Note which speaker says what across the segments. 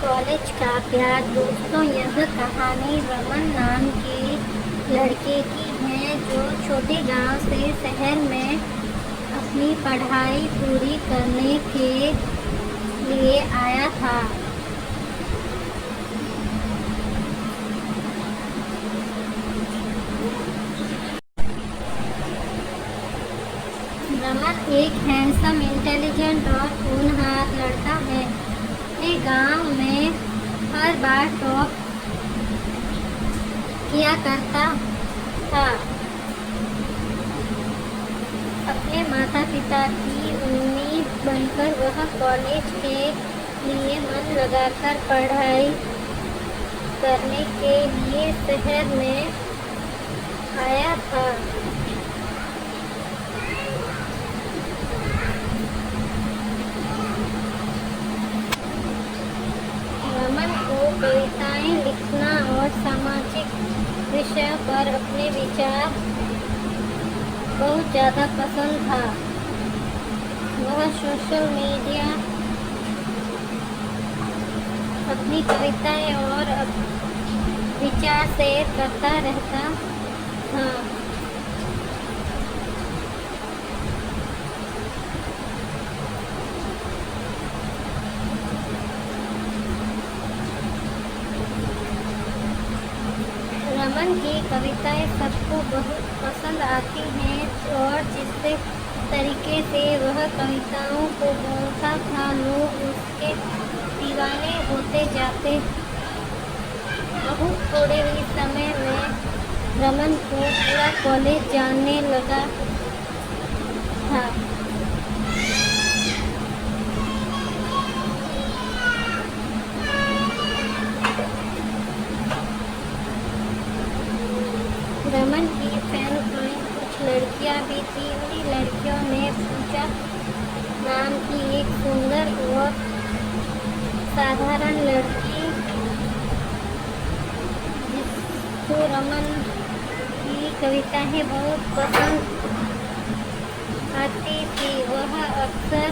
Speaker 1: College का प्यार। दोस्तों, यह कहानी रमन नाम के लड़के की है जो छोटे गांव से शहर में अपनी पढ़ाई पूरी करने के लिए आया था। रमन एक हैंडसम, इंटेलिजेंट और होनहार लड़का है। अपने गांव में हर बार टॉप किया करता था। अपने माता पिता की उम्मीद बनकर वह कॉलेज के लिए मन लगाकर पढ़ाई करने के लिए शहर में आया था। रमन को कविताएं लिखना और सामाजिक विषयों पर अपने विचार बहुत ज़्यादा पसंद था। वह सोशल मीडिया अपनी कविताएं और विचार शेयर करता रहता था। रमन की कविताएं सबको बहुत पसंद आती हैं और जिस तरीके से वह कविताओं को बोलता था, लोग उसके दीवाने होते जाते। बहुत थोड़े ही समय में रमन को पूरा कॉलेज जानने लगा था। रमन की फैन फॉलोइंग कुछ लड़कियां भी थी। उन्हीं लड़कियों ने पूजा नाम की एक सुंदर और साधारण लड़की, जिसको रमन की कविताएं बहुत पसंद आती थी, वह अक्सर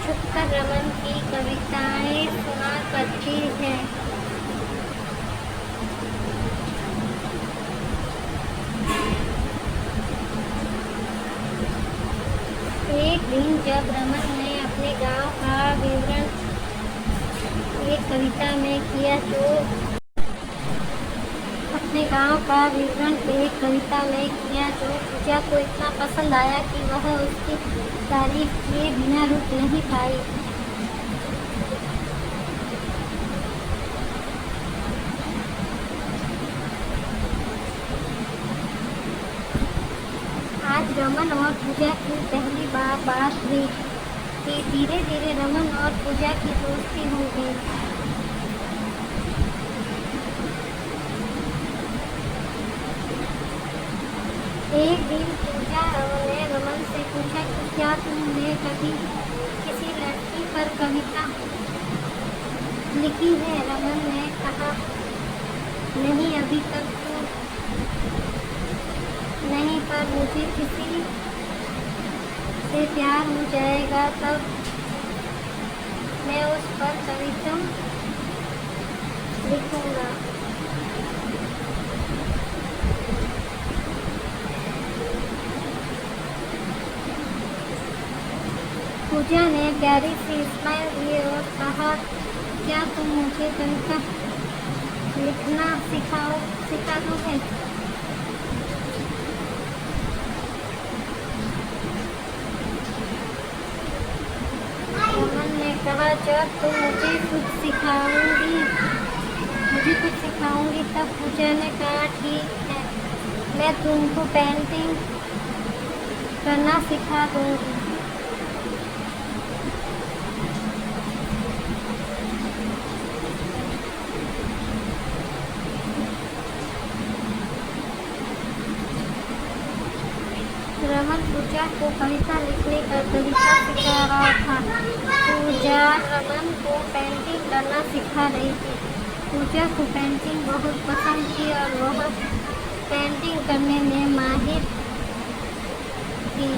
Speaker 1: छुपकर रमन की कविताएं सुना करती है। एक दिन जब रमन ने अपने गांव का विवरण एक कविता में किया तो पूजा को इतना पसंद आया कि वह उसकी तारीफ किए बिना रुक नहीं पाई। आज रमन और पूजा की पहली बार बात हुई कि धीरे धीरे रमन और पूजा की दोस्ती हो गई। एक दिन पूजा ने रमन से पूछा कि क्या तुमने कभी किसी लड़की पर कविता लिखी है? रमन ने कहा, नहीं, अभी तक तो नहीं, पर मुझे किसी से प्यार हो जाएगा तब मैं उस पर कविता लिखूंगा। पूजा ने प्यारी सी स्माइल दी और कहा, क्या तुम मुझे कविता लिखना सिखा दोगे? रमन ने कहा, जब तुम मुझे कुछ सिखाऊंगी तब। पूजा ने कहा, ठीक है, मैं तुमको पेंटिंग करना सिखा दूंगी। रमन पूजा को कविता लिखने का तरीका सिखा रहा था। पूजा रमन को पेंटिंग करना सिखा रही थी। पूजा को पेंटिंग बहुत पसंद थी और वह पेंटिंग करने में माहिर थी।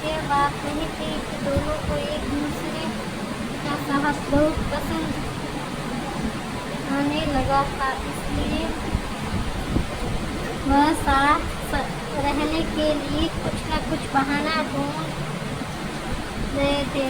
Speaker 1: ये बात नहीं थी कि दोनों को एक दूसरे का साहस बहुत पसंद आने लगा था, इसलिए वह साथ रहने के लिए कुछ न कुछ बहाना ढूंढ रहे थे।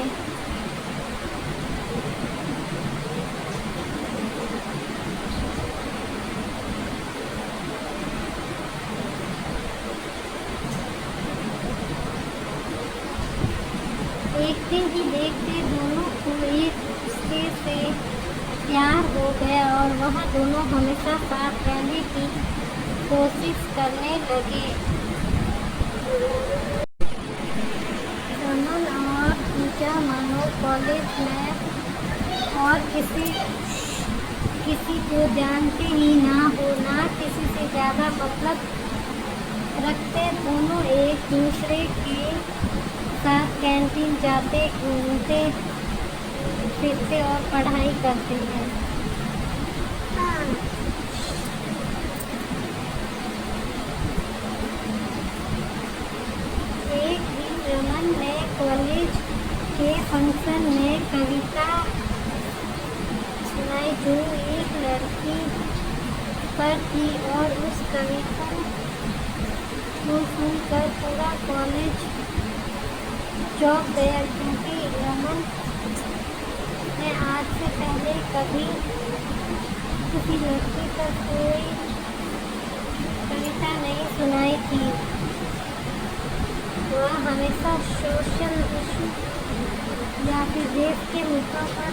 Speaker 1: देखते ही देखते दोनों को एक दूसरे से प्यार हो गया और वह दोनों हमेशा साथ रहने की कोशिश करने लगे। रमन और पूजा मानो कॉलेज में और किसी को जानते ही ना हो, ना किसी से ज़्यादा मतलब रखते। दोनों एक दूसरे के साथ कैंटीन जाते, घूमते फिरते और पढ़ाई करते हैं। एक दिन रमन ने कॉलेज के फंक्शन में कविता सुनाई जो एक लड़की पर थी और उस कविता को सुनकर पूरा कॉलेज चौंक गया, क्योंकि रमन ने आज से पहले कभी किसी लड़की पर कोई कविता नहीं सुनाई थी। वह हमेशा सोशल इशू या फिर देश के मुद्दों पर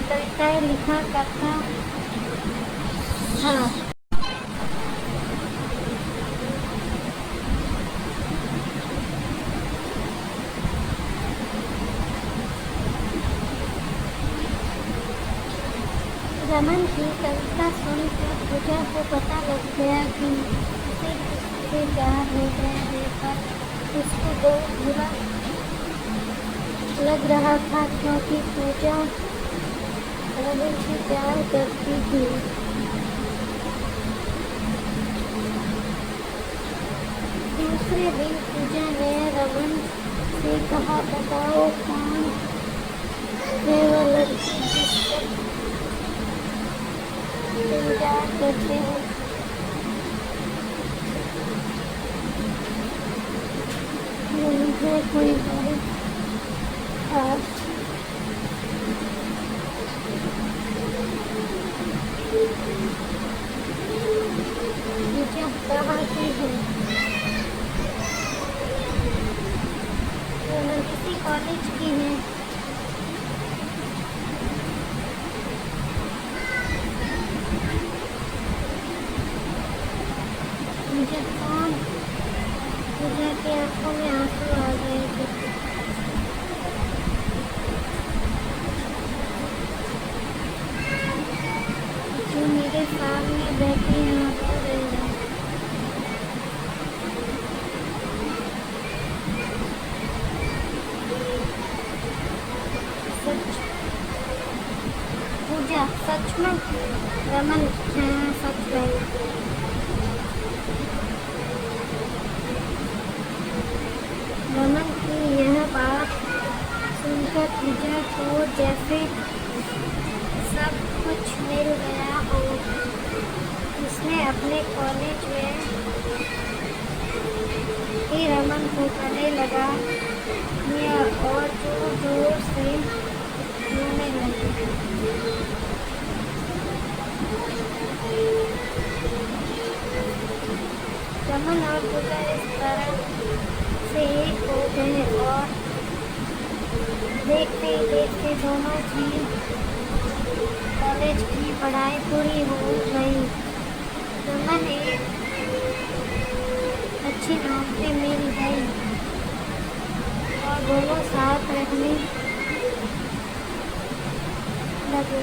Speaker 1: कविताएं लिखा करता था। रमन की कविता सुनकर पूजा को पता लग गया कि उसे किससे प्यार हो गया है, पर उसको बहुत बुरा लग रहा था, क्योंकि पूजा रमन से प्यार करती थी। दूसरे दिन पूजा ने रमन से कहा, बताओ कौन है वह लड़की जिससे प्यार करते हो। मुझे कोई बहुत खास मुझे कहाँ की है, मैं किसी कॉलेज की है। मुझे कौन? पूजा की आंखों में आंसू आ गए थे। जो मेरे सामने बैठी है रो रही है। पूजा सच में? रमन हाँ सच में। रमन की यह बात सुनकर पूजा को जैसे सब कुछ मिल गया हो। उसने अपने कॉलेज में ही रमन को गले लगा लिया और जोर जोर से रोने लगी। रमन और पूजा इस तरह से एक हो गए और देखते देखते दोनों की कॉलेज की पढ़ाई पूरी हो गई। रमन एक अच्छी नौकरी मिल गई और दोनों साथ रहने लगे।